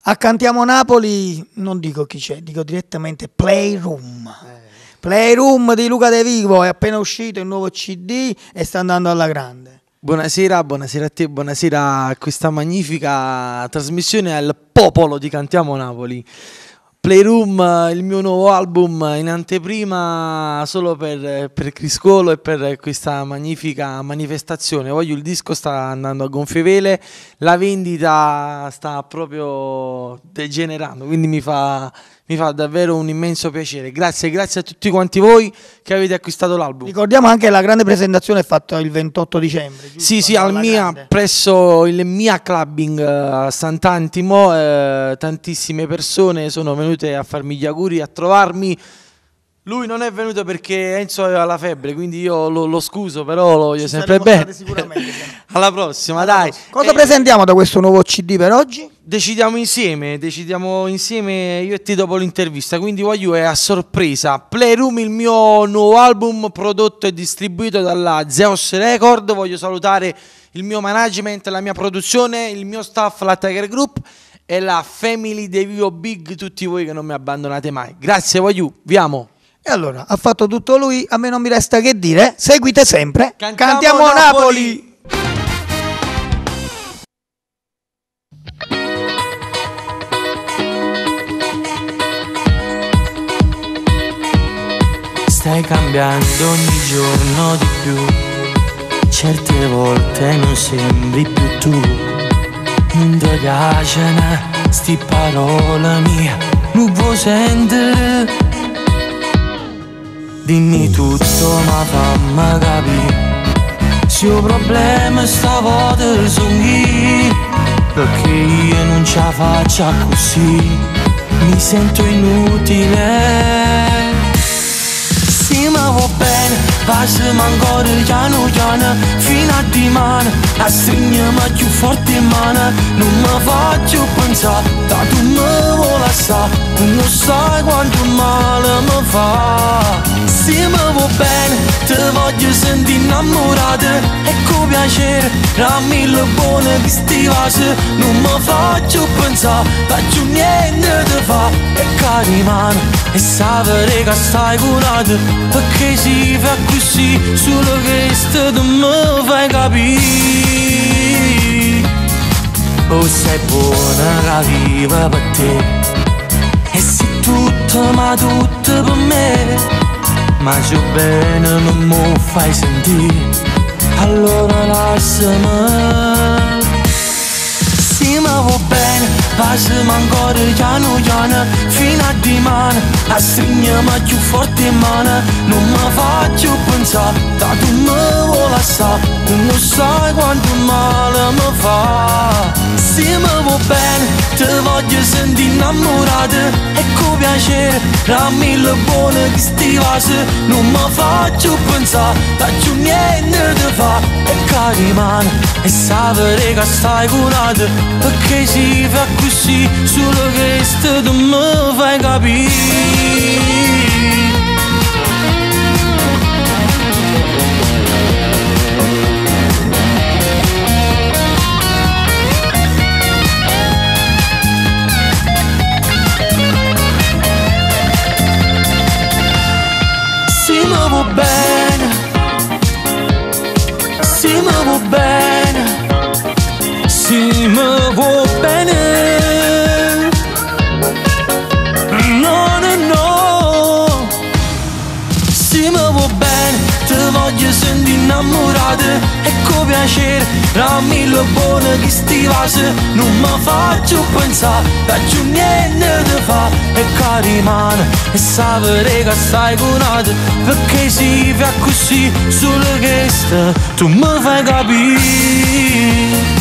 Accantiamo Napoli, non dico chi c'è, dico direttamente Playroom. Playroom di Luca De Vivo, è appena uscito il nuovo CD e sta andando alla grande. Buonasera, buonasera a te, buonasera a questa magnifica trasmissione al popolo di Cantiamo Napoli. Playroom, il mio nuovo album in anteprima solo per Criscolo e per questa magnifica manifestazione. Il disco sta andando a gonfie vele, la vendita sta proprio degenerando, quindi mi fa davvero un immenso piacere. Grazie a tutti quanti voi che avete acquistato l'album. Ricordiamo anche la grande presentazione fatta il 28 dicembre. Giusto? Sì, al MIA, presso il MIA Clubbing a Sant'Antimo, tantissime persone sono venute a farmi gli auguri, a trovarmi. Lui non è venuto perché Enzo aveva la febbre, quindi io lo scuso, però lo voglio sempre bene. Sicuramente. Alla prossima, dai. Cosa presentiamo da questo nuovo CD per oggi? Decidiamo insieme io e te dopo l'intervista, quindi è a sorpresa. Playroom, il mio nuovo album prodotto e distribuito dalla Zeus Record. Voglio salutare il mio management, la mia produzione, il mio staff, la Tiger Group e la Family De Vivo Big, tutti voi che non mi abbandonate mai. Grazie, vi amo. E allora, ha fatto tutto lui, a me non mi resta che dire, seguite sempre Cantiamo Napoli! Stai cambiando ogni giorno di più, certe volte non sembri più tu. Non ti piacciono sti parole mie, non puoi sentire. Dimmi tutto ma fammi capire se il problema stavolta sono io, perché io non ce la faccio così, mi sento inutile. Sì, ma va bene, passiamo ancora piano piano fino a dimane, a stringermi più forte in mano. Non mi faccio pensare, da tu mi vuoi lasciare, non sai quanto male mi fa. Sì, ma va bene, ti voglio sentire innamorata e con piacere, da mille buone che sti vasi. Non mi faccio pensare, faccio niente da fa e che rimane e sapere che stai curata, perché si fa così, solo questo tu mi fai capire. Oh, sei buona che viva per te e sei tutto ma tutto per me. Ma se bene non mi fai sentire, allora lasciami. Sì, ma va bene, passiamo ancora piano piano fino a dimane, a stringermi più forte in mano. Non mi faccio pensare, da tu mi vuoi lasciare, non sai quanto male mi fa. Sì, ma va bene, ti voglio sentire innamorata e con piacere, da mille buone che sti vasi. Non mi faccio pensare, faccio niente da fa e che rimane e sapere che stai curata, perché si fa così, solo questo tu mi fai capire. Sì, ma va bene, sì, ma va bene, sì, ma va bene. No, no, no. Sì, ma va bene, ti voglio sentire innamorata e con piacere, da mille buone che sti vasi. Non mi faccio pensare, faccio niente da fa e che rimane e sapere che stai curata, perché si fa così, solo questo tu mi fai capire.